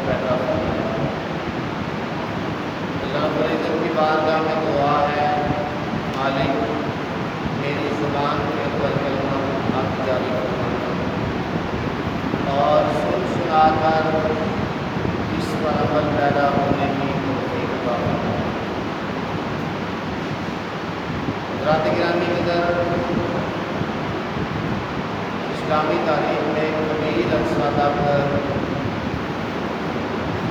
پیدا ہوتا ہے۔ اللہ رب العزت کی بارگاہ میں دعا ہے، مالک میری زبان کے اوپر کلمہ حق جاری فرمانا اور سن سنا کر اس پر عمل پیدا ہونے کی توفیق عطا فرمانا۔ حضرات گرامی قدر، اسلامی تاریخ میں ایک طویل عرصہ تک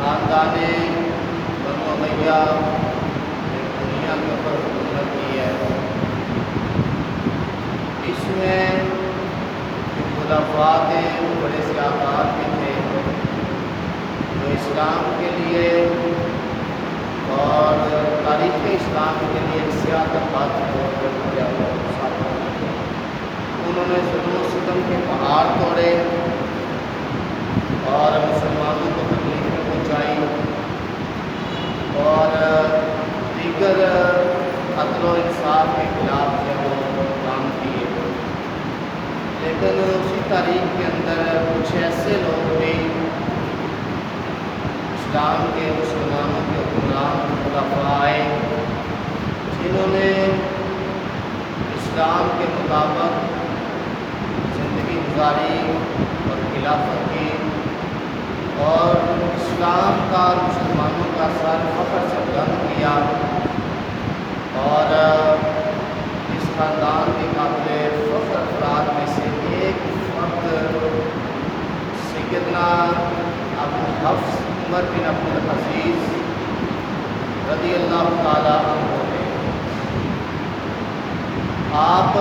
خاندان بنو امیہ نے دنیا کے اوپر حکومت کی ہے۔ اس میں خلفاء تھے، بڑے سیاحت بھی تھے جو اسلام کے لیے اور تاریخ اسلام کے لیے ایک سیاحت بات انہوں نے ظلم و ستم کے پہاڑ توڑے اور مسلمانوں کو تکلیفیں پہنچائی اور دیگر قتل و انصاف کے خلاف جو وہ کام کیے۔ لیکن اسی تاریخ کے اندر کچھ ایسے لوگ بھی اسلام کے مسلمانوں کے حکمران خلفاء آئے جنہوں نے اسلام کے مطابق زندگی گزاری اور خلافت کی اور اسلام کا مسلمانوں کا سر فخر سے بلند کیا، اور اس خاندان کے قابل فخر افراد میں سے ایک فرد سیدنا ابو حفص عمر بن عبدالعزیز رضی اللہ تعالیٰ عنہ ہیں۔ آپ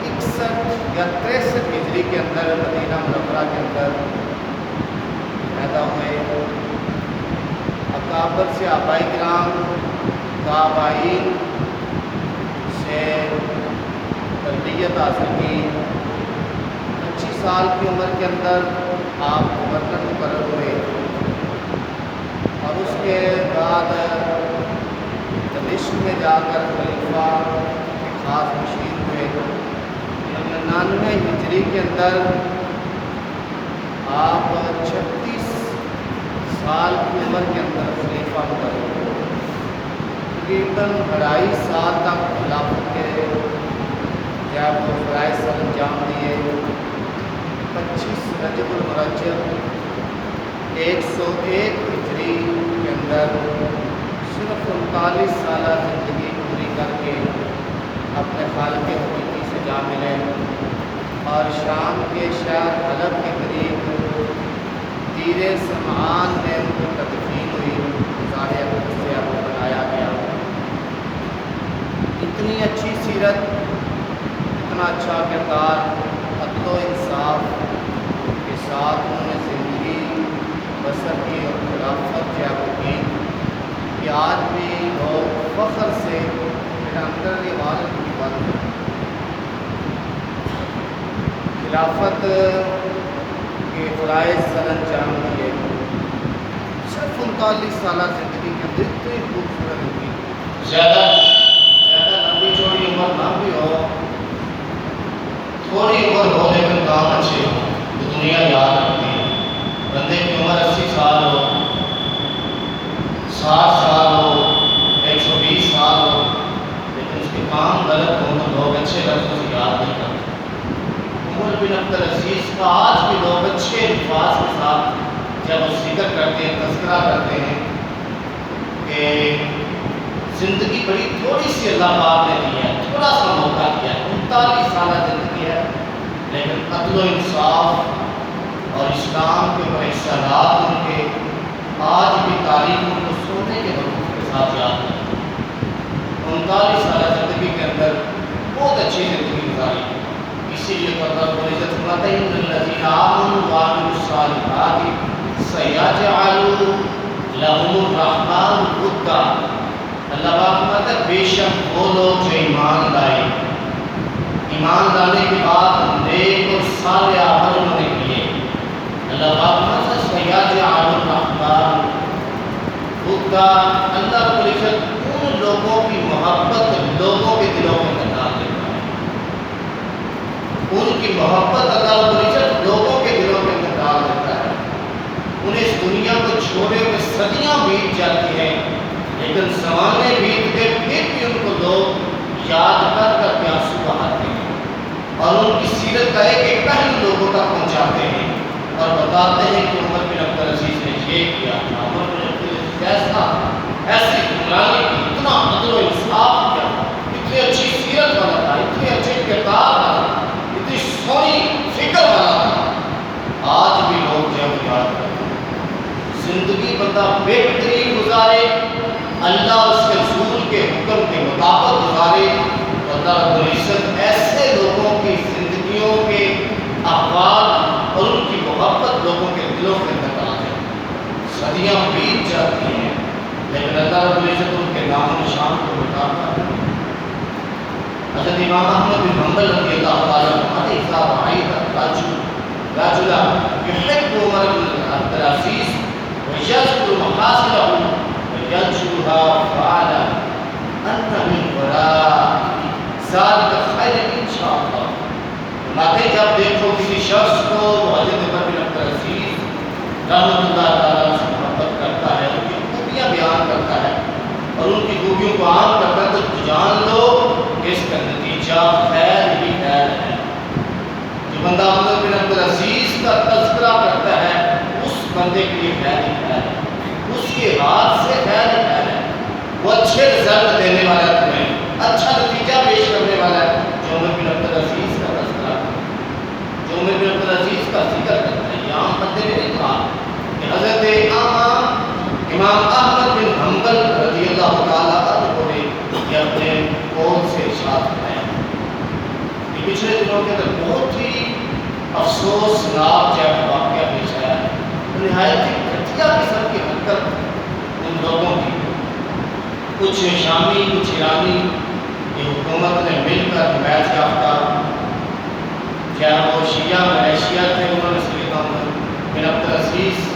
61 یا 63 ہجری کے اندر مدینہ منورہ کے اندر پیدا ہوئے۔ اکابر سے آبائی کرام تابعین سے تربیت حاصل کی۔ 25 سال کی عمر کے اندر آپ گورنر مقرر ہوئے اور اس کے بعد دمشق میں جا کر خلیفہ کے خاص مشیر ہوئے۔ 99 ہجری کے اندر آپ 36 سال کی عمر کے اندر خلیفہ مقرر ہوئے۔ تقریباً 2.5 سال تک خلافت کے جب وہ فرائض سر انجام دیے۔ 25 رجب المرجب 101 ہجری کے اندر صرف 39 سالہ زندگی پوری کر کے اپنے خالق حقیقی سے جا ملے اور شام کے شہر حلب کے قریب دیر سمعان میں ان کی تدفین ہوئی۔ ظاہر سے اب بنایا گیا۔ اتنی اچھی سیرت، اتنا اچھا کردار، عدل و انصاف کے ساتھ انہوں نے زندگی بسر کی اور خلافت جو کی کہ آج بھی لوگ فخر سے میرا اندر والد کی بات ہے۔ خلافت کے فرائض سر انجام دیے۔ صرف 39 سالہ زندگی کے اندر اتنی خوبصورت ہوگی، زیادہ لمبی چوڑی عمر نہ بھی ہو، تھوڑی عمر ہو لیکن کام اچھے ہو تو دنیا یاد رکھتی ہے۔ بندے کی عمر 80 سال ہو، 60 سال ہو، 120 سال ہو، لیکن اس کے کام غلط ہو تو لوگ اچھے لفظوں سے یاد نہیں کرتے۔ عمر بن عبدالعزیز کا آج بھی لوگ اچھے الفاظ کے ساتھ جب وہ ذکر کرتے ہیں، تذکرہ کرتے ہیں کہ زندگی بڑی تھوڑی سی اللہ پاک نے دی ہے، تھوڑا سا موقع دیا ہے، 39 سالہ زندگی ہے، لیکن عدل و انصاف اور اسلام کے اوپر احسانات ان کے آج بھی تاریخ ان کو سونے کے حروف کے ساتھ یاد کرتے ہیں۔ 39 سالہ زندگی کے اندر بہت اچھی زندگی گزاری، اسی لیے اللہ رب العزت فرماتا ہے ان الذین آمنوا وعملوا الصالحات سیجعل لهم الرحمن ودا۔ اللہ پاک فرماتا ہے بے شک وہ لوگ جو ایمان لائے، ایمان لانے کے بعد نیک اور صالح عمل انہوں نے کیے، اللہ پاک فرماتا ہے سیجعل الرحمن ودا۔ اللہ رب العزت ان لوگوں کی محبت لوگوں کے دلوں میں ڈال دیتا ہے، ان کی محبت اللہ رب العزت لوگوں کے دلوں میں ڈال دیتا ہے۔ انہیں اس دنیا کو چھوڑے ہوئے صدیاں بیت جاتی ہیں، لیکن زمانے بیت کے پھر بھی ان کو لوگ یاد کر کر کے آنسو بہاتے ہیں اور ان کی سیرت کا ایک ایک پہلو لوگوں تک پہنچاتے ہیں اور بتاتے ہیں کہ عمر بن عبدالعزیز نے یہ کیا تھا، عمر بن عبدالعزیز کیسا ایسی حکمرانی کی، اتنا عدل و انصاف کیا، اتنی اچھی سیرت والا تھا، اتنی اچھے کردار والا تھا، اتنی سونی فکر والا تھا۔ آج بھی لوگ جب یاد کرتے ہیں، زندگی بندہ بہترین گزارے، اللہ اس کے رسول کے حکم کے مطابق گزارے، تو اللہ رب العزت ایسے لوگوں کی زندگیوں کے احوال اور ان کی محبت لوگوں کے دلوں کے اندر ڈالتے ہیں۔ صدیاں بیت جاتی ہیں لیکن اللہ رب العزت ان کے نام و نشان کو مٹاتا ہے۔ حضرت امام احمد بن حنبل رضی اللہ تعالیٰ عنہ اذا رأیت رجلا یحب عمر بن عبدالعزیز ویذکر محاسنہ ویرجوها فاعلم ان من وراء ذلک خیر انشاءاللہ۔ فرماتے جب دیکھو کسی شخص کو حضرت عمر بن عبدالعزیز رحمۃ اللہ تعالیٰ سے محبت کرتا ہے، ان کی خوبیاں بیان کرتا ہے اور ان کی خوبیوں کو عام کرتا ہے، تو جان لو کہ اس کا نتیجہ خیر ہی خیر ہے۔ جو بندہ عمر بن عبدالعزیز کا تذکرہ کرتا ہے اس بندے کے لیے خیر ہی خیر ہے، اس کے ہاتھ سے خیر ہی خیر ہے، وہ اچھے رزلٹ دینے والا ہے، تمہیں اچھا نتیجہ پیش کرنے والا ہے۔ جو عمر بن عبدالعزیز کا تذکرہ کرتا ہے، جو عمر بن عبدالعزیز کا ذکر کرتا ہے، یہ عام بندے نے نہیں کہا کہ حضرت امام احمد بن حنبل رضی اللہ تعالیٰ عنہ نے یہ اپنے قول سے ارشاد کرایا۔ یہ پچھلے دنوں کے اندر بہت ہی افسوسناک جب واقعہ پیش آیا ہے، نہایت ہی گھٹیا قسم کی حرکت ان لوگوں کی، کچھ شامی کچھ ایرانی، یہ حکومت نے مل کر حمایت یافتہ، کیا وہ شیعہ ملیشیا تھے، انہوں نے سید عمر بن عبدالعزیز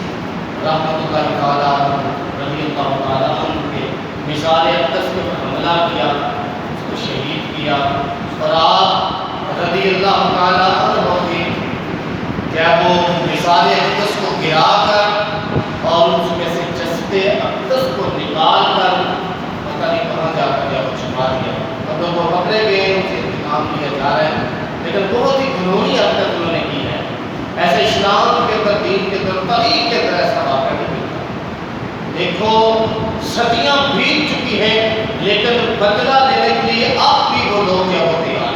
رحمۃ اللہ تعالیٰ رضی اللہ تعالیٰ عنہ کے مثال اقدس کے پر حملہ کیا، اس کو شہید کیا اور آپ رضی اللہ تعالیٰ عنہ کے کیا وہ مثال اقدس کو گرا کر اور اس میں سے جسد اقدس کو نکال کر پتہ نہیں کہاں جا کر یا وہ چھپا دیا، اب لوگ وہ پکڑے گئے، ان سے انتقام لیا جا رہا ہے، لیکن بہت ہی گھنونی حرکت انہوں نے کی ہے۔ ایسے اسلام کے اندر، دین کے اندر، تاریخ کے اندر ایسا واقعہ نہیں ملتا۔ دیکھو صدیاں بیت چکی ہیں لیکن بدلہ لینے کے لیے اب بھی وہ لوگ کیا ہوتے ہیں،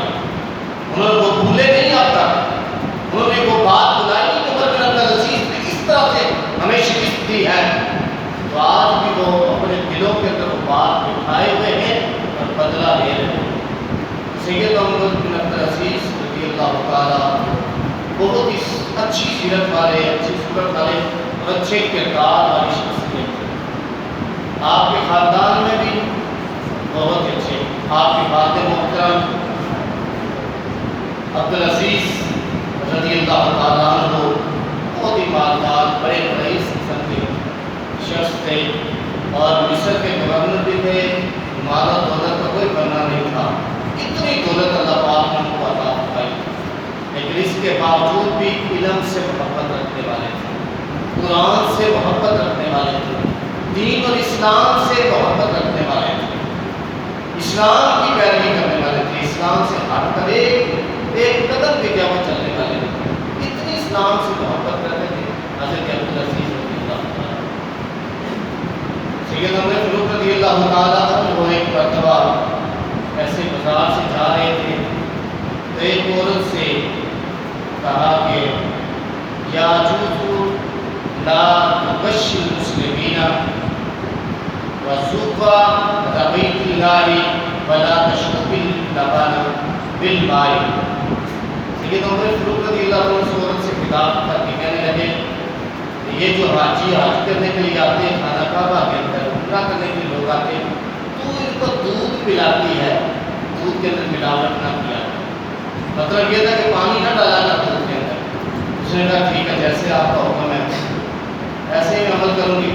انہوں نے وہ بھولے نہیں اب تک، انہوں نے وہ بات بلائی کہ عمر بن عبدالعزیز نے اس طرح سے ہمیں شکست دی ہے، تو آج بھی وہ اپنے دلوں کے اندر وہ بات بٹھائے ہوئے ہیں اور بدلہ لے رہے ہیں۔ سید عمر بن عبدالعزیز رضی اللہ تعالیٰ بہت ہی اچھی سیرت والے، اچھی صورت والے اور اچھے کردار والی شخصیت تھے۔ آپ کے خاندان میں بھی بہت اچھے، آپ کے والد محترم عبدالعزیز رضی اللہ تعالیٰ عنہ بہت ہی مالدار، بڑے رئیس قسم کے شخص تھے اور مصر کے گورنر بھی تھے، مال و دولت کا کوئی بننا نہیں تھا، اتنی دولت اللہ پاک نے ان کو عطا فرمائی، لیکن اس کے باوجود بھی علم سے محبت رکھنے والے تھے، قرآن سے محبت رکھنے والے تھے، دین اور اسلام سے محبت رکھنے والے تھے، اسلام کی پیروی کرنے والے تھے، اسلام سے ہٹ کر ایک قدم بھی کیا وہ چلنے والے تھے، اتنی اسلام سے محبت کرتے تھے۔ حضرت عبدالعزیز رضی اللہ تعالیٰ، سید عمر فاروق رضی اللہ تعالیٰ عنہ ایک مرتبہ ایسے بازار سے جا رہے تھے تو ایک عورت سے کہا کہ یاجوز لا تبشر المسلمین وزوفا ربیت اللہ ولا تشرب اللبن بالماء۔ سید عمر فاروق رضی اللہ عنہ اس عورت سے خطاب کر کے کہنے لگے یہ جو حاجی حج کرنے کے لیے آتے ہیں، خانہ کعبہ کے اندر عمرہ کرنے کے لیے لوگ آتے ہیں، تو ان کو دودھ پلاتی ہے، دودھ کے اندر ملاوٹ نہ کیا، مطلب یہ تھا کہ پانی نہ ڈالا نہ دودھ کے اندر۔ اس نے کہا ٹھیک ہے، جیسے آپ کا حکم ہے ایسے ہی میں عمل کروں گی۔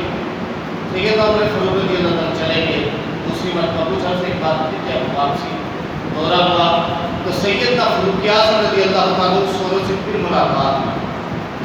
سید عمر فاروق رضی اللہ عنہ چلے گئے، دوسری مرتبہ کچھ عرصے کے بعد کیا واپسی دورہ ہوا تو سیدنا فاروق اعظم رضی اللہ عنہ اس عورت سے پھر ملاقات ہوئی۔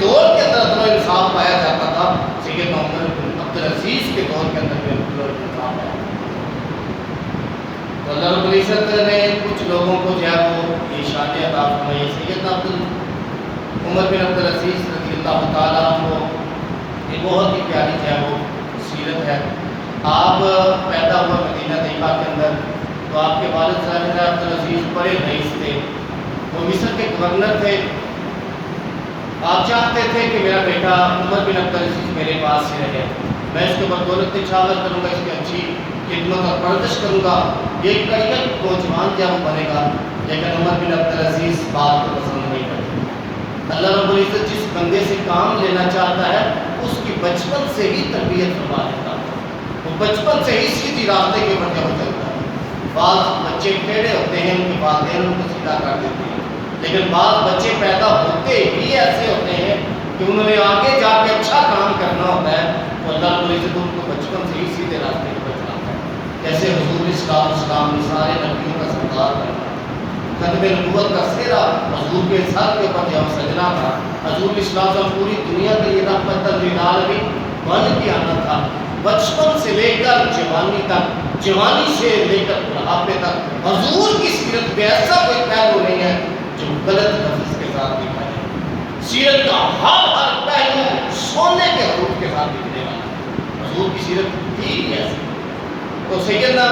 دور کے اندر عدل و انصاف پایا جاتا تھا، سیدنا عمر بن عبدالعزیز کے دور کے اندر بھی عدل و انصاف پایا جاتا تھا۔ تو اللہ رب العزت نے کچھ لوگوں کو جو ہے وہ یہ شان عطا فرمائی۔ سیدنا عمر بن عبدالعزیز رضی اللہ تعالیٰ عنہ، یہ بہت ہی پیاری جو ہے وہ سیرت ہے۔ آپ پیدا ہوئے مدینہ طیبہ کے اندر، تو آپ کے والد صاحب عبدالعزیز بڑے رئیس تھے، وہ مصر کے گورنر تھے۔ آپ چاہتے تھے کہ میرا بیٹا عمر بن عبدالعزیز میرے پاس سے رہے، میں اس کے اوپر دولت نچھاور کروں گا، اس کی اچھی خدمت اور پرورش کروں گا، یہ کڑیل نوجوان کیا وہ بنے گا۔ لیکن عمر بن عبدالعزیز بات کو پسند نہیں کرتے۔ اللہ رب العزت جس بندے سے کام لینا چاہتا ہے اس کی بچپن سے ہی تربیت فرما دیتا ہے، وہ بچپن سے ہی سیدھی راستے کے اوپر جب چلتا ہے۔ بعض بچے ٹیڑھے ہوتے ہیں، ان کے والدین ان کو سیدھا کر دیتے ہیں، لیکن بعض بچے پیدا ہوتے ہی ایسے ہوتے ہیں کہ انہوں نے آگے جا کے اچھا کام کرنا ہوتا ہے، تو اللہ رب العزت ان کو بچپن سے ہی سیدھے راستے کے اوپر چلاتا ہے۔ جیسے حضور اسلام نے سارے نبیوں کا سردار بنا، ختم نبوت کا سہرا حضور کے سر کے اوپر جب سجنا تھا، حضور اسلام پوری دنیا کے لیے رحمت للعالمین بن کے آنا تھا۔ بچپن سے لے کر جوانی تک، جوانی سے لے کر بڑھاپے تک حضور کی سیرت میں ایسا کوئی پہلو نہیں ہے جو غلط لفظ کے ساتھ لکھا ہے۔ سیرت کا ہر پہلو سونے کے حروف کے ساتھ لکھنے والا حضور کی سیرت تھی ایسی۔ تو سیدنا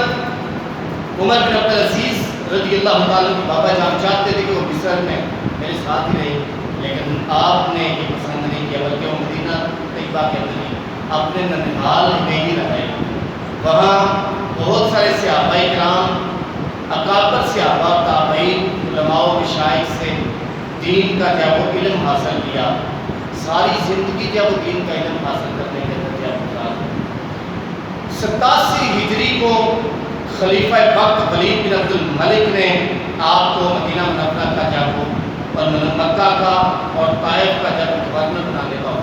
عمر بن عبدالعزیز رضی اللہ تعالیٰ کے بابا جان چاہتے تھے کہ وہ مصر میں میرے ساتھ ہی رہے، لیکن آپ نے یہ پسند نہیں کیا، بلکہ وہ مدینہ طیبہ کے اندر ہی اپنے ننھال میں ہی رہے۔ وہاں بہت سارے صحابہ کرام، اکابر صحابہ، تابعین، علماء و مشائخ سے دین کا جب وہ علم حاصل کیا، ساری زندگی جب وہ دین کا علم حاصل کرنے کے اندر جب 87 ہجری کو خلیفہ وقت ولید بن عبد الملک نے آپ کو مدینہ منورہ کا جب اور مکہ کا اور طائف کا جب گورنر بنانے کا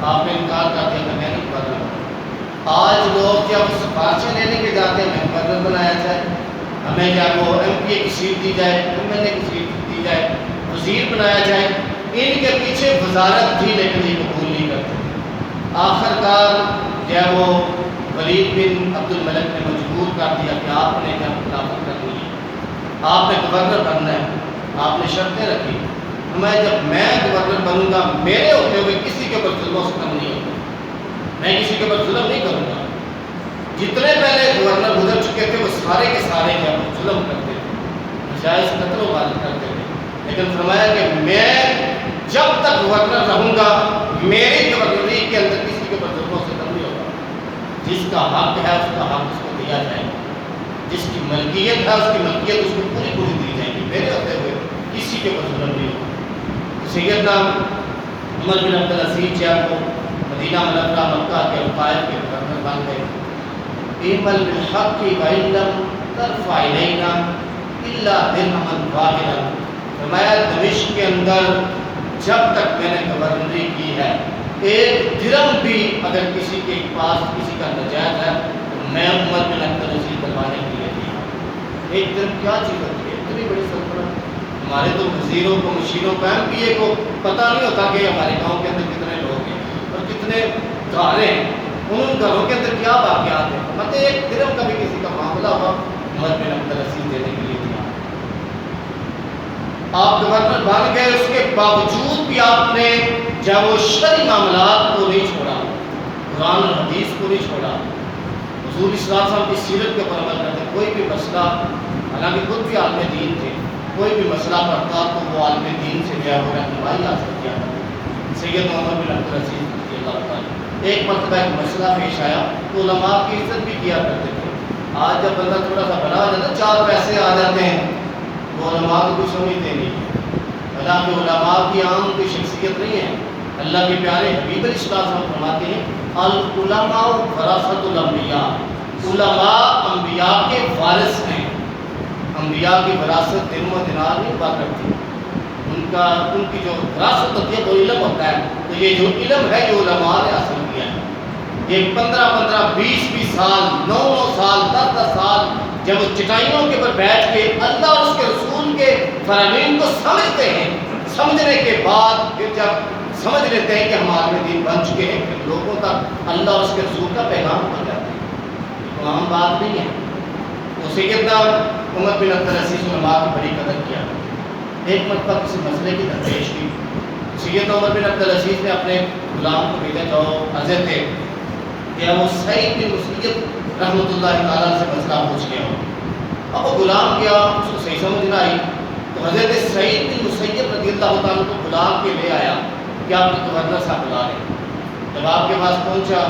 آپ نے انکار کر دیا کہ میں نہیں گورنر بنوں۔ آج لوگ جب سفارشیں لینے کے جاتے ہیں ہمیں گورنر بنایا جائے، ہمیں جب وہ ایم پی اے کی سیٹ دی جائے، ایم ایل اے کی سیٹ دی جائے، وزیر بنایا جائے، ان کے پیچھے وزارت تھی لیکن یہ قبول نہیں کرتے۔ آخر کار جب وہ ولید بن عبد الملک نے مجبور کر دیا کہ آپ نے جب خلافت کرنی ہے، آپ نے گورنر بننا ہے، آپ نے شرطیں رکھی، جب میں گورنر بنوں گا میرے ہوتے ہوئے کسی کے اوپر ظلم و ستم نہیں ہوگا، میں کسی کے اوپر ظلم نہیں کروں گا۔ جتنے پہلے گورنر گزر چکے تھے وہ سارے کے سارے جب ظلم کرتے تھے، نجائز قتل و غارت کرتے تھے، لیکن فرمایا کہ میں جب تک گورنر رہوں گا میری گورنری کے اندر کسی کے اوپر ظلم و ستم نہیں ہوگا۔ جس کا حق ہے اس کا حق اس کو دیا جائے گا، جس کی ملکیت ہے اس کی ملکیت اس کو پوری پوری دی جائے گی، میرے ہوتے ہوئے کسی کے اوپر ظلم نہیں ہوگا۔ سیدنا عمر بن عبدالعزیز جب کو مدینہ منورہ مکہ کے طائف کے گورنر بن گئے، اعمل بالحق وإن لم ترفع إلينا إلا درهما واحدا، فرمایا دمشق کے اندر جب تک میں نے گورنری کی ہے ایک درہم بھی اگر کسی کے پاس کسی کا نجائز ہے تو میں عمر بن عبدالعزیز بنوانے کے لیے دیا۔ ایک درہم کیا چیز ہوتی ہے، اتنی بڑی سلطنت۔ ہمارے تو وزیروں کو، مشیروں کو، ایم پی اے کو پتہ نہیں ہوتا کہ ہمارے گاؤں کے اندر کتنے لوگ ہیں اور کتنے گھر ہیں، ان گھروں کے اندر کیا واقعات ہیں، مطلب ایک درہم کا بھی کسی کا معاملہ ہوا عمر بن عبدالعزیز دینے کے لیے دیا۔ آپ گورنر بن گئے، اس کے باوجود بھی آپ نے جب وہ شرعی معاملات کو نہیں چھوڑا، قرآن اور حدیث کو نہیں چھوڑا، حضور اسلام صاحب کی سیرت کے اوپر عمل کرتے۔ کوئی بھی مسئلہ، حالانکہ خود بھی عالم دین تھے، کوئی بھی مسئلہ پڑھتا تو وہ عالم دین سے جو ہے وہ رہنمائی حاصل کیا تھا۔ سیدنا عمر بن عبدالعزیز رضی اللہ تعالیٰ، ایک مرتبہ ایک مسئلہ پیش آیا تو علماء کی عزت بھی کیا کرتے تھے۔ آج جب بندہ تھوڑا سا بڑا ہو جاتا ہے، 4 پیسے آ جاتے ہیں، وہ علماء کو کچھ سمجھتے نہیں، حالانکہ علماء کی عام کوئی شخصیت نہیں ہے۔ اللہ کے پیارے حبیب علیہ السلام فرماتے ہیں العلماء ورثۃ الانبیاء، علماء انبیاء کے وارث ہیں۔ انبیاء کی وراثت درہم و دینار نہیں ہوا کرتی، ان کی جو وراثت ہوتی ہے وہ علم ہوتا ہے۔ تو یہ جو علم ہے جو علماء نے حاصل کیا ہے، یہ 15 20 سال، 9 سال، 10 سال جب وہ چٹائیوں کے اوپر بیٹھ کے اللہ اور اس کے رسول کے فرامین کو سمجھتے ہیں، سمجھنے کے بعد پھر جب سمجھ لیتے ہیں کہ ہم عالم دین بن چکے ہیں، پھر لوگوں تک اللہ اور اس کے رسول کا پیغام پہنچ جاتا ہے، تو عام بات نہیں ہے۔ تو سیدنا عمر بن عبدالعزیز علماء کی بڑی قدر کیا۔ ایک مرتبہ کسی مسئلے کی درپیش ہوئی، سیدنا عمر بن عبدالعزیز نے اپنے غلام کو بھیجا، جاؤ حضرت کہ وہ سعید بن مسیب رحمۃ اللہ تعالیٰ سے مسئلہ پوچھ گیا ہو۔ اب وہ غلام گیا، اس کو صحیح سمجھ نہ آئی، تو حضرت سعید بن مسیب رضی اللہ تعالیٰ کو غلام کے لے آیا کہ آپ نے گورنر صاحب بلا رہے۔ جب آپ کے پاس پہنچا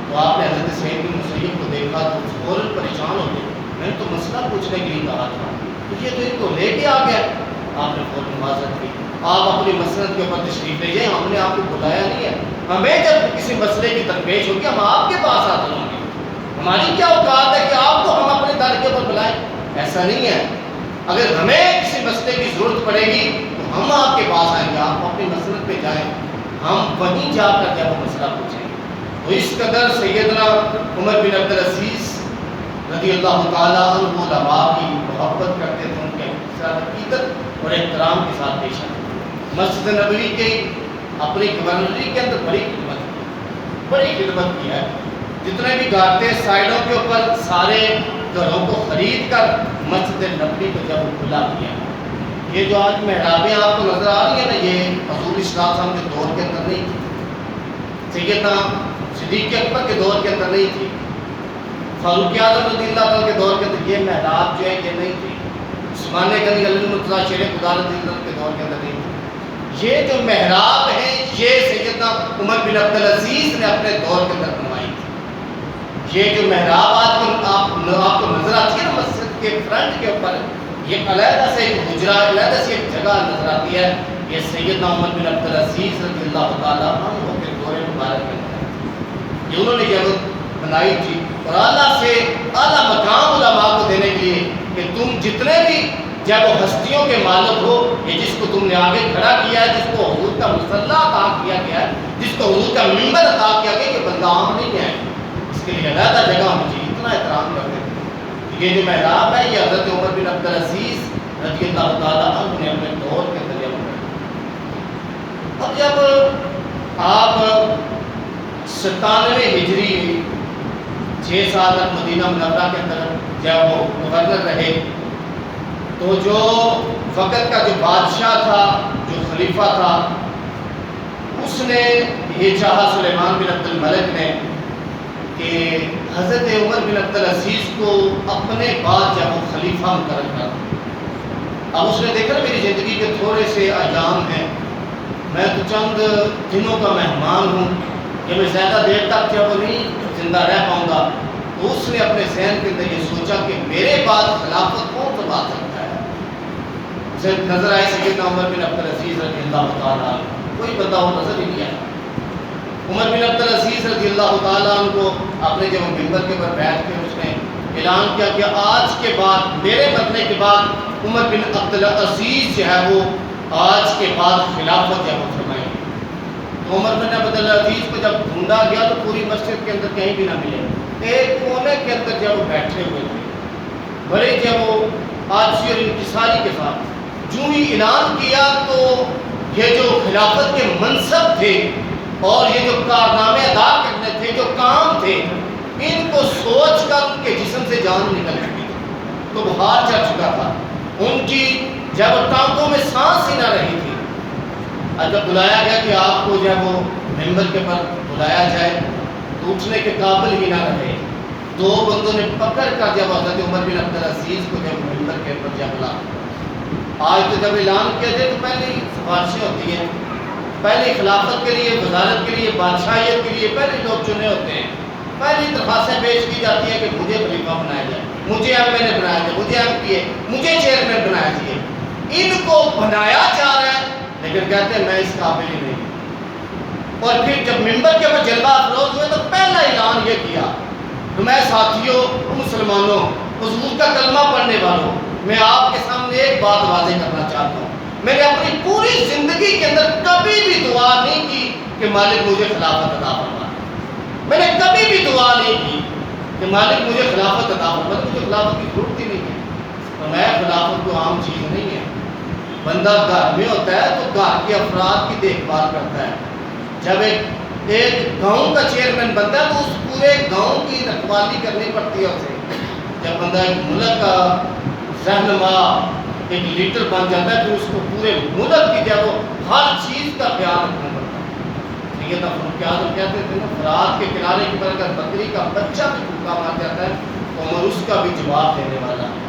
تو آپ نے حضرت سعید بن مسیب کو دیکھا تو فوراً پریشان ہو گئے، میں نے تو مسئلہ پوچھنے کے لیے کہا تھا، تو یہ تو ان کو لے کے آ گیا۔ آپ نے فوراً معذرت کی، آپ اپنی مسند کے اوپر تشریف لے جائیں، ہم نے آپ کو بلایا نہیں ہے، ہمیں جب کسی مسئلے کی درپیش ہوگی ہم آپ کے پاس آتے ہوں گے، ہماری کیا اوقات ہے کہ آپ کو ہم اپنے در کے اوپر بلائیں؟ ایسا نہیں ہے، اگر ہمیں کسی مسئلے کی ضرورت پڑے گی تو ہم آپ کے پاس آئیں گے، آپ اپنی مسند پہ جائیں، ہم وہیں جا کر جب وہ مسئلہ پوچھیں گے۔ تو اس قدر سیدنا عمر بن عبدالعزیز رضی اللہ تعالیٰ عنہ علماء کی محبت کرتے تھے، ان کے عقیدت اور احترام کے ساتھ پیش آتے۔ مسجد نبوی کے اپنی گورنری کے اندر بڑی خدمت کی ہے، جتنے بھی گاٹے سائڈوں کے اوپر سارے گھروں کو خرید کر مسجد نبوی کو جب کھلا کیا۔ یہ جو آج محرابیں آپ کو نظر آ رہی ہیں نا، یہ حضور اسلام صاحب کے دور کے اندر نہیں تھی، سیدنا صدیق اکبر کے دور کے اندر نہیں تھی، فاروق اعظم رضی اللہ عنہ کے دور کے اندر یہ محراب جو ہے یہ نہیں تھی، عثمان غنی علی المرتضیٰ شیر خدا رضی اللہ عنہ کے دور کے اندر نہیں تھی۔ یہ جو محراب ہے یہ سیدنا عمر بن عبدالعزیز نے اپنے دور کے اندر بنوائی تھی۔ یہ جو محراب آج آپ کو نظر آتی ہے نا مسجد کے فرنٹ کے اوپر، یہ علیحدہ سے ایک حجرہ، علیحدہ سے ایک جگہ نظر آتی ہے، یہ سیدنا عمر بن عبدالعزیز رضی اللہ تعالیٰ عنہ کے دور مبارک میں یہ انہوں نے جگہ بنائی تھی، اور اعلیٰ سے اعلیٰ مقام علماء کو دینے کے لیے کہ تم جتنے بھی جب وہ ہستیوں کے مالک ہو، یہ جس کو تم نے آگے کھڑا کیا ہے، جس کو حضور کا مصلی عطا کیا گیا ہے، جس کو حضور کا منبر عطا کیا گیا، یہ بندہ عام نہیں ہے، اس کے لیے علیحدہ جگہ ہونی چاہیے، اتنا احترام کرتے تھے۔ یہ جو محراب ہے یہ حضرت عمر بن عبدالعزیز رضی اللہ تعالیٰ عنہ نے اپنے دور کے اندر بنایا۔ اب جب آپ 97 ہجری 6 سال تک مدینہ منورہ کے اندر جب وہ گورنر رہے، تو جو وقت کا جو بادشاہ تھا، جو خلیفہ تھا، اس نے یہ چاہا سلیمان بن عبد الملک نے کہ حضرت عمر بن عبدالعزیز کو اپنے بعد جب وہ خلیفہ مقرر کر۔ اب اس نے دیکھا میری زندگی کے تھوڑے سے ایام ہیں، میں تو چند دنوں کا مہمان ہوں، کہ میں زیادہ دیر تک جب وہ نہیں زندہ رہ پاؤں گا، تو اس نے اپنے ذہن کے اندر یہ سوچا کہ میرے بعد خلافت کون سنبھال سکتا ہے۔ اسے نظر آئے سیدنا عمر بن عبدالعزیز رضی اللہ تعالیٰ عنہ، کوئی بندہ وہ نظر ہی نہیں آیا۔ عمر بن عبدالعزیز رضی اللہ تعالیٰ عنہ کو اپنے جب منبر کے اوپر بیٹھ کے اس نے اعلان کیا کہ آج کے بعد، میرے مرنے کے بعد عمر بن عبدالعزیز جو ہے وہ آج کے بعد خلافت جب فرمائیں گے۔ تو عمر بن عبدالعزیز کو جب ڈھونڈا گیا تو پوری مسجد کے اندر کہیں بھی نہ ملے، ایک کونے کے اندر جب وہ بیٹھے ہوئے تھے، بڑے جب وہ عاجزی اور انکساری کے ساتھ جو ہی اعلان کیا، تو یہ جو خلافت کے منصب تھے اور یہ جو کارنامے ادا کرنے تھے، جو کام تھے، ان کو سوچ کر ان کے جسم سے جان نکل چکی تھی، تو بخار چڑھ چکا تھا، ان کی جب ٹانگوں میں سانس ہی نہ رہی تھی۔ اور جب بلایا گیا کہ آپ کو جب وہ ممبر کے پر بلایا جائے تو اٹھنے کے قابل ہی نہ رہے، دو بندوں نے پکڑ کر جب حضرت عمر بن عبدالعزیز کو جب ممبر کے پر جب بلا، آج تو جب اعلان کیا جائے تو پہلی سفارشیں ہوتی ہیں، پہلی خلافت کے لیے، وزارت کے لیے، بادشاہیت کے لیے پہلے لوگ چنے ہوتے ہیں، پہلی درخواستیں پیش کی جاتی ہیں کہ مجھے خلیفہ بنایا جائے، مجھے ایم این اے بنایا جائے، مجھے ایم پی اے، مجھے چیئرمین بنایا جائے۔ ان کو بنایا جا رہا ہے لیکن کہتے ہیں میں اس قابل ہی نہیں۔ اور پھر جب ممبر کے اوپر جلوہ افروز ہوئے تو پہلا اعلان یہ کیا کہ میں ساتھیوں، مسلمانوں، حضور کا کلمہ پڑھنے والوں، میں آپ کے سامنے ایک بات واضح کرنا چاہتا ہوں، میں نے اپنی پوری زندگی کے اندر کبھی بھی دعا نہیں کی کہ مالک مجھے خلافت عطا فرما، میں نے کبھی بھی دعا نہیں کی کہ مالک مجھے خلافت عطا فرما، مجھے خلافت کی ضرورت ہی نہیں ہے، تو میں خلافت کو عام چیز نہیں ہے، بندہ گھر میں ہوتا ہے تو گھر کے افراد کی دیکھ بھال کرتا ہے. جب ایک گاؤں کا چیئرمین بنتا ہے تو اس پورے گاؤں کی رکھوالی کرنی پڑتی ہے اسے. جب بندہ ایک ملک کا رہنما ایک لیڈر بن جاتا ہے تو اس کو پورے ملک کی جو ہر چیز کا خیال رکھنا پڑتا ہے. ٹھیک ہے نا. کیا کہتے تھے نا فرات کے کنارے کی پر اگر بکری کا بچہ بھی بھوکا مار جاتا ہے تو عمر اس کا بھی جواب دینے والا ہے.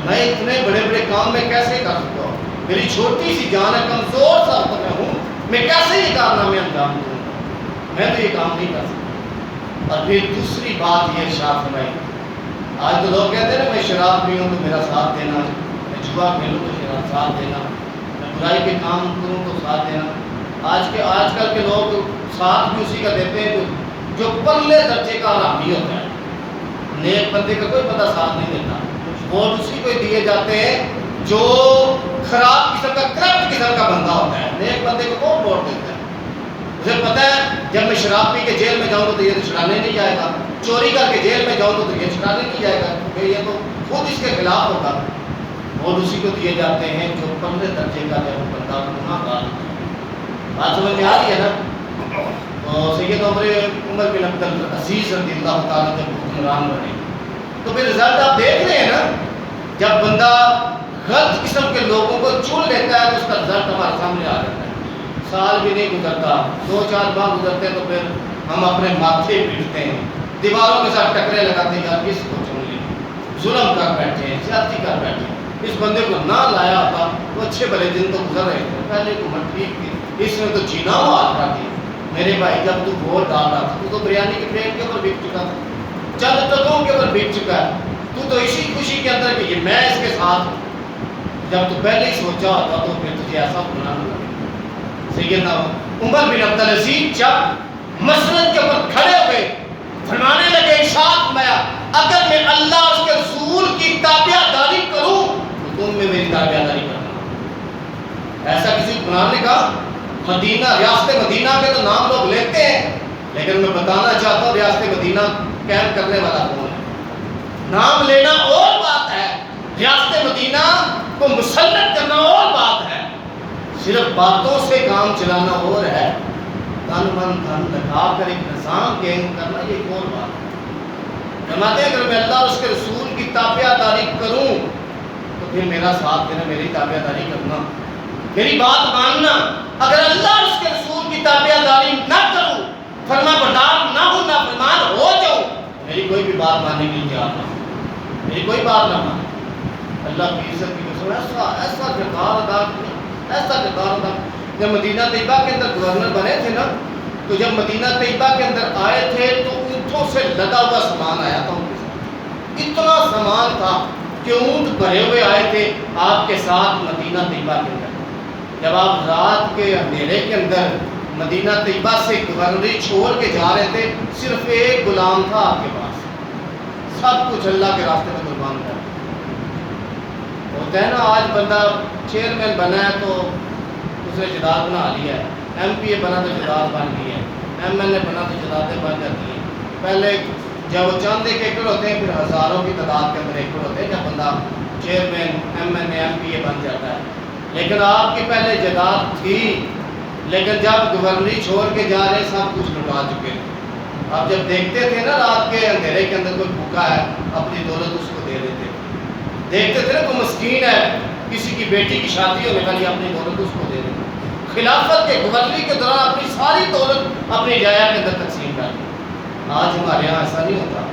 میں اتنے بڑے بڑے کام میں کیسے کر سکتا ہوں؟ میری چھوٹی سی جان ہے, کمزور سا تو میں ہوں, میں کیسے یہ کارنامے انجام دوں؟ میں تو یہ کام نہیں کر سکتا. اور پھر دوسری بات یہ ارشاد فرمائی, آج تو لوگ کہتے ہیں نا میں شراب پیوں تو میرا ساتھ دینا, میں جوا کھیلوں تو میرا ساتھ دینا, میں برائی کے کام کروں تو ساتھ دینا. آج کل کے لوگ ساتھ بھی اسی کا دیتے ہیں جو پرلے درجے کا حرامی ہوتا ہے. نیک بندے کا کوئی بندہ ساتھ نہیں دیتا. ووٹ اسی کو دیے جاتے ہیں جو خراب قسم کا کرپٹ قسم کا بندہ ہوتا ہے. نیک بندے کو کون ووٹ دیتا ہے؟ مجھے پتا ہے جب میں شراب پی کے جیل میں جاؤں تو یہ تو چھڑانے نہیں جائے گا, چوری کر کے جیل میں جاؤں تو یہ چھڑانے نہیں جائے گا, کیونکہ یہ تو خود اس کے خلاف ہوگا. ووٹ اسی کو دیے جاتے ہیں جو پرلے درجے کا جب بندہ گناہ گار. بات سمجھ میں آ رہی ہے نا؟ تو سید عمر بن عبد العزیز رضی اللہ تعالیٰ جب حکمران بنے تو پھر رزلٹ آپ دیکھ رہے ہیں نا, جب بندہ غلط قسم کے لوگوں کو چن لیتا ہے تو اس کا رزلٹ ہمارے سامنے آ جاتا ہے. سال بھی نہیں گزرتا, 2-4 ماہ گزرتے ہیں تو پھر ہم اپنے ماتھے پیٹتے ہیں, دیواروں کے ساتھ ٹکرے لگاتے ہیں, یار کس کو چن لی, ظلم کر بیٹھے ہیں, زیادتی کر بیٹھے ہیں. اس بندے کو نہ لایا ہوتا تو اچھے بھلے دن تو گزر رہے تھے, پہلے حکومت ٹھیک تھی, اس نے تو جینا ہوا حال کر دیا. میرے بھائی جب تو ووٹ ڈال رہا تھا تو بریانی کی پلیٹ کے اوپر بک چکا تھا, چند ٹکوں کے اوپر بک چکا ہے. تو اسی خوشی کے اندر کہ میں اس کے ساتھ ہوں. جب تو پہلے ہی سوچا ہوتا تو پھر تجھے ایسا بنانا لگا. سیدنا عمر بن عبد العزیز جب مسجد کے اوپر کھڑے ہوئے فرمانے لگے, ارشاد فرمایا اگر میں اللہ اور اس کے رسول کی تابع داری کروں تو تم میں میری تابع داری کرنا. ایسا کسی قرآن نے کہا؟ مدینہ, ریاست مدینہ کے تو نام لوگ لیتے ہیں, لیکن میں بتانا چاہتا ہوں ریاست مدینہ قائم کرنے والا کون ہے. نام لینا اور بات ہے, ریاست مدینہ کو مسلط کرنا اور بات ہے, صرف باتوں سے کام چلانا اور ہے, تن من دھن لگا کر ایک نظام قائم کرنا یہ ایک اور بات ہے. فرماتے ہیں اگر میں اللہ اور اس کے رسول کی تابع داری کروں تو پھر میرا ساتھ دینا, میری تابع داری کرنا, میری بات ماننا. اگر اللہ اور اس کے رسول کی تابع داری نہ کروں, فرما بردار نہ ہوں, نہ فرمان ہو جاؤں, میری کوئی بھی بات ماننے کے لیے تیار نہ ہوں, میری کوئی بات نہ مانے. اللہ کی عزت کی قسم ایسا کردار ادا کیا, ایسا کردار ادا. جب مدینہ طیبہ کے اندر گورنر بنے تھے نا, تو جب مدینہ طیبہ کے اندر آئے تھے تو اونٹوں سے لدا ہوا سامان آیا تھا ان کے ساتھ. اتنا سامان تھا کہ اونٹ بھرے ہوئے آئے تھے آپ کے ساتھ مدینہ طیبہ کے اندر. جب آپ رات کے اندھیرے کے اندر مدینہ طیبہ سے گورنری چھوڑ کے جا رہے تھے, صرف ایک غلام تھا آپ کے پاس, سب کچھ اللہ کے راستے میں قربان کر. ہوتا ہے نا آج بندہ چیئرمین بنا ہے تو اس نے جداد بنا لیا ہے, ایم پی اے بنا تو جداد بن گئی ہے, ایم ایل اے بنا تو جدادیں بن جاتی ہیں. پہلے جب وہ چند ایک ایکڑ ہوتے ہیں پھر ہزاروں کی تعداد کے اندر ایکڑ ہوتے ہیں جب بندہ چیئرمین ایم ایل اے ایم پی اے بن جاتا ہے. لیکن آپ کی پہلے جداد تھی, لیکن جب گورنری چھوڑ کے جا رہے سب کچھ لٹا چکے تھے. آپ جب دیکھتے تھے نا رات کے اندھیرے کے اندر کوئی بھوکا ہے, اپنی دولت اس کو دے دیتے. دیکھتے تھے نا کوئی مسکین ہے, کسی کی بیٹی کی شادی ہونے والی, اپنی دولت اس کو دے دیتے. خلافت کے گورنری کے دوران اپنی ساری دولت اپنی جایا کے اندر تقسیم کر دی. آج ہمارے یہاں ایسا نہیں ہوتا.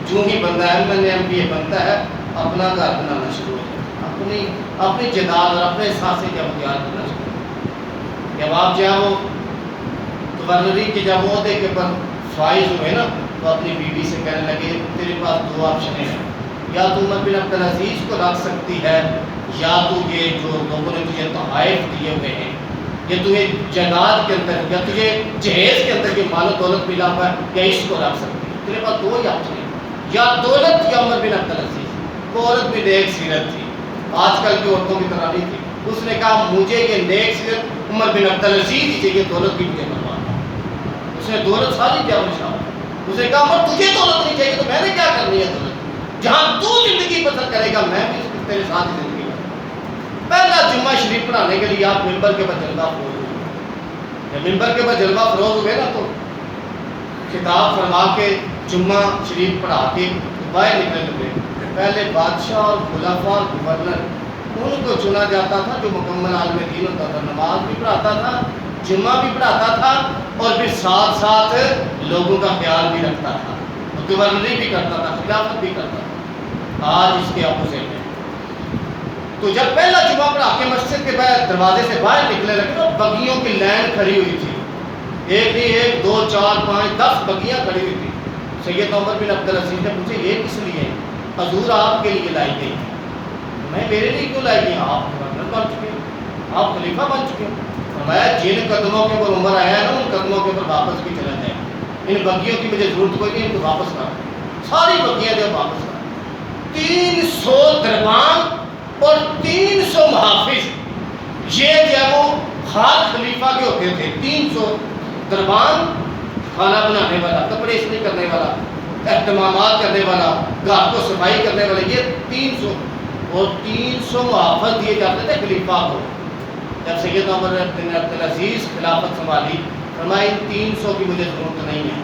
جو ہی بندہ ایم ایل اے ایم پی اے بنتا ہے اپنا گھر بنانا شروع ہو جاتا ہے, اپنی جداد اور اپنے حساب سے جب تیار کرنا شروع ہو. جب آپ جو ہے وہ گورنری کے جب عہدے کے اوپر فائز ہوئے نا تو اپنی بیوی سے کہنے لگے تیرے پاس 2 آپشن ہیں, یا تو عمر بن عبد العزیز کو رکھ سکتی ہے, یا تو یہ جو لوگوں نے تجھے تحائف دیے ہوئے ہیں, یہ تجھے جائیداد کے اندر یا تجھے جہیز کے اندر یہ مال و دولت ملا ہوا ہے, یا اس کو رکھ سکتی ہے. تیرے پاس 2 ہی آپشن ہیں, یا دولت یا عمر بن عبد العزیز. وہ عورت بھی نیک سیرت تھی, آج کل کی عورتوں کی طرح نہیں تھی. اس نے کہا مجھے یہ نیک سیرت عمر بن عبد العزیز ہی چاہیے, دولت بھی مجھے برباد. اس نے دولت ساری کیا مشاور, اس نے کہا عمر تجھے دولت نہیں چاہیے تو میں نے کیا کرنی ہے دولت, جہاں تو زندگی بسر کرے گا میں بھی تیرے ساتھ ہی زندگی بسر. پہلا جمعہ شریف پڑھانے کے لیے آپ ممبر کے اوپر جلوہ فروز ہوئے. جب ممبر کے اوپر جلوہ فروز ہوئے نا تو خطاب فرما کے جمعہ شریف پڑھا کے باہر نکلنے لگے. پہلے بادشاہ اور خلفاء اور گورنر ان کو چنا جاتا تھا جو مکمل عالم دین ہوتا تھا. نماز بھی پڑھاتا تھا, جمعہ بھی پڑھاتا تھا, اور پھر ساتھ ساتھ لوگوں کا خیال بھی رکھتا تھا, گورنری بھی کرتا تھا, خلافت بھی کرتا تھا. آج اس کے اپوزٹ ہے. تو جب پہلا جمعہ پڑھا کے مسجد کے باہر دروازے سے باہر نکلنے لگے تو بگیوں کی لائن کھڑی ہوئی تھی. ایک نہیں, 1 2 4 5 10 بگیاں کھڑی ہوئی تھی. سید عمر بن عبدالعزیز نے پوچھے یہ کس لیے ہے؟ حضور آپ کے لیے لائی گئی. میں میرے لیے کیوں لائی گئی؟ آپ گورنر بن چکے ہیں, آپ خلیفہ بن چکے ہیں. فرمایا جن قدموں کے اوپر عمر آیا ہے نا ان قدموں کے اوپر واپس بھی چلا جائے. ان بگیوں کی مجھے ضرورت کوئی نہیں, ان کو واپس کر. ساری بگیاں جو واپس کر. 300 دربان اور 300 محافظ, یہ جو ہے وہ ہر خلیفہ کے ہوتے تھے. 300 دربان, کھانا بنانے والا, کپڑے استری کرنے والا, اہتمامات کرنے والا, گھر کو صفائی کرنے والا, یہ 300 اور 300 محافظ دیے جاتے تھے خلیفہ کو. جب سید عمر بن عبدالعزیز خلافت سنبھالی فرمایا ان 300 کی مجھے ضرورت نہیں ہے,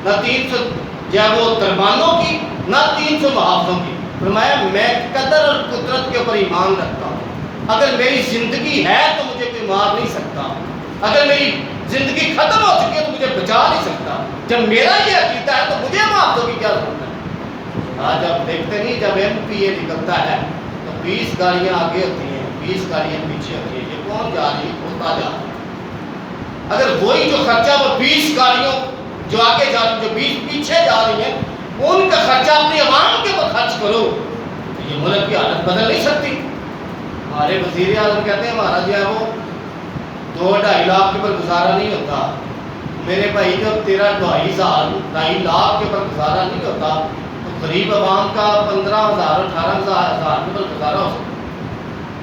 نہ 300 جو ہے وہ دربانوں کی, نہ 300 محافظوں کی. فرمایا میں قدر اور قدرت کے اوپر ایمان رکھتا ہوں. اگر میری زندگی ہے تو مجھے کوئی مار نہیں سکتا, اگر میری زندگی ختم ہو چکی ہے تو مجھے بچا نہیں سکتا. جب میرا یہ عقیدہ ہے تو مجھے محافظوں کی کیا ضرورت ہے. آج آپ دیکھتے نہیں جب MPA نکلتا ہے تو 20 گاڑیاں آگے ہوتی ہیں, 20 گاڑیاں پیچھے ہوتی ہیں. یہ کون جا رہی ہے؟ ہوتا جا رہا ہے. اگر وہی جو خرچہ وہ 20 گاڑیوں جو آگے جا رہی, جو 20 پیچھے جا رہی ہیں, ان کا خرچہ اپنی عوام کے اوپر خرچ کرو تو یہ ملک کی حالت بدل نہیں سکتی. ہمارے وزیر اعظم کہتے ہیں ہمارا جو ہے وہ 2-2.5 لاکھ کے اوپر گزارا نہیں ہوتا. میرے بھائی جو 13-2.5 لاکھ کے اوپر گزارا نہیں ہوتا تو غریب عوام کا 15,000 18,000 کے اوپر گزارا ہو سکتا.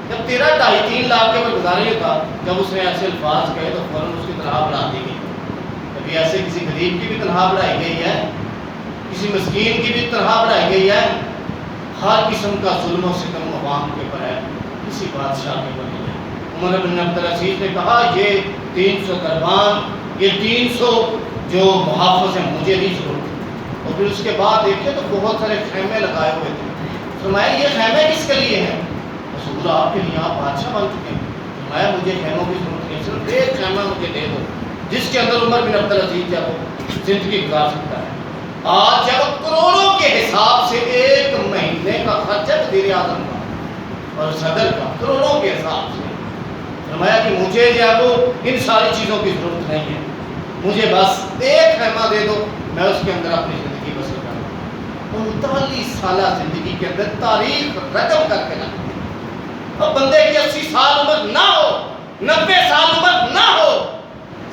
جب 13-2.5-3 لاکھ کے اوپر گزارا نہیں ہوتا, جب اس نے ایسے الفاظ کہے تو فوراً اس کی تنخواہ بڑھا دی گئی. کبھی ایسے کسی غریب کی بھی تنخواہ بڑھائی گئی ہے, کسی مسکین کی بھی تنخواہ بڑھائی گئی ہے. ہر قسم کا ظلم و ستم عوام کے اوپر ہے, کسی بادشاہ کے اوپر نہیں ہے. عمر بن عبدالعزیز نے کہا یہ 300 دربان, یہ 300 جو محافظ ہیں مجھے نہیں ضرورت. اور پھر اس کے بعد دیکھیں تو بہت سارے خیمے لگائے ہوئے تھے. فرمایا یہ خیمے کس کے لیے ہیں؟ رسول آپ کے لیے, آپ بادشاہ بن چکے ہیں. فرمایا مجھے خیموں کی ضرورت نہیں, صرف ایک خیمہ مجھے دے دو جس کے اندر عمر بن عبدالعزیز جب زندگی گزار سکتا ہے. آج جب کروڑوں کے حساب سے 1 مہینے کا خرچہ وزیر اعظم کا اور صدر کا کروڑوں کے حساب سے, فرمایا کہ مجھے جو ہے وہ ان ساری چیزوں کی ضرورت نہیں ہے, مجھے بس ایک خیمہ دے دو, میں اس کے اندر اپنی زندگی بسر کروں. 39 سالہ زندگی کے اندر تاریخ رقم کر کے رکھتے. اب بندے کی 80 سال عمر نہ ہو, 90 سال عمر نہ ہو,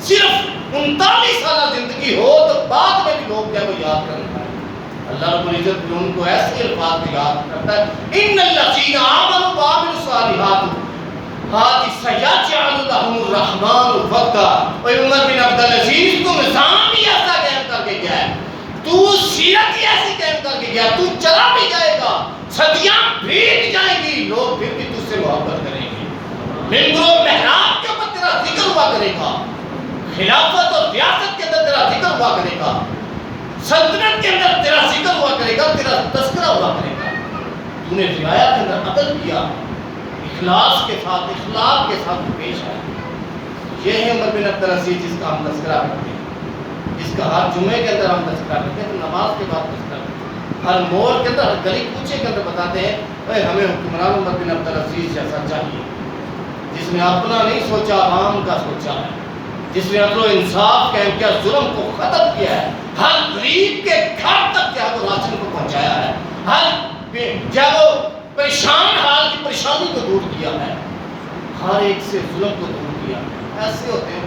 صرف 39 سالہ زندگی ہو تو بعد میں بھی لوگ کیا وہ یاد کرنا ہے. اللہ رب العزت بھی ان کو ایسے الفاظ میں یاد کرتا ہے, ان الذین آمنوا وعملوا الصالحات سیجعل لهم الرحمن ودا. اور عمر بن عبدالعزیز تو نظام ہی ایسا قائم کر کے گیا ہے, تو سیرت ہی ایسی قائم کر کے گیا, تو چلا بھی جائے گا, صدیاں بیت جائیں گی, لوگ پھر بھی تجھ سے محبت کریں گے. ممبر و محراب کے اوپر تیرا ذکر ہوا کرے گا, خلافت اور ریاست کے اندر تیرا ذکر ہوا کرے گا, سلطنت کے اندر تیرا ذکر ہوا کرے گا, تیرا تذکرہ ہوا کرے گا. تو نے رعایا کے اندر عدل کیا, اخلاص کے ساتھ, اخلاق کے ساتھ پیش آیا. یہ ہے عمر بن عبدالعزیز جس کا ہم تذکرہ کرتے ہیں, جس کا ہر جمعے کے اندر ہم تذکرہ کرتے ہیں, تو نماز کے بعد تذکرہ کرتے ہیں, ہر موڑ کے اندر, ہر گلی کوچے کے اندر بتاتے ہیں اے ہمیں حکمران عمر بن عبدالعزیز جیسا چاہیے, جس نے اپنا نہیں سوچا عوام کا سوچا ہے, جس نے عدل و انصاف قائم کیا, ظلم کو ختم کیا ہے, ہر غریب کے گھر تک کیا وہ راشن کو پہنچایا ہے, ہر کیا وہ پریشان حال کی پریشانی کو دور کیا ہے, ہر ایک سے ظلم کو دور کیا. ایسے ہوتے ہیں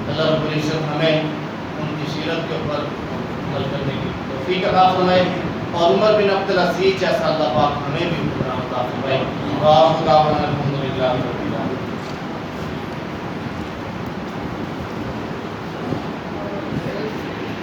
اللہ رب العزت ہمیں ان کی سیرت کے اوپر عمل کرنے کی توفیق عطا فرمائے, اور عمر بن عبدالعزیز جیسا اللہ پاک ہمیں بھی عطا فرمائے.